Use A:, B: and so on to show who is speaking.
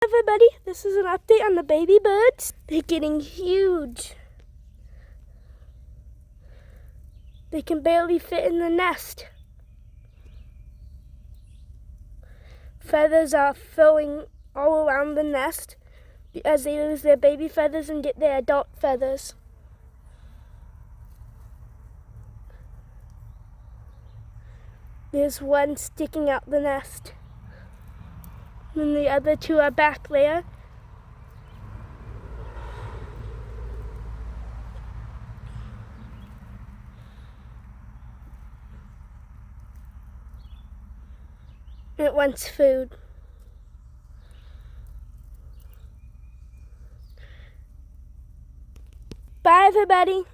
A: Everybody, this is an update on the baby birds. They're getting huge. They can barely fit in the nest. Feathers are filling all around the nest as they lose their baby feathers and get their adult feathers. There's one sticking out the nest. And the other two are back there. It wants food. Bye, everybody.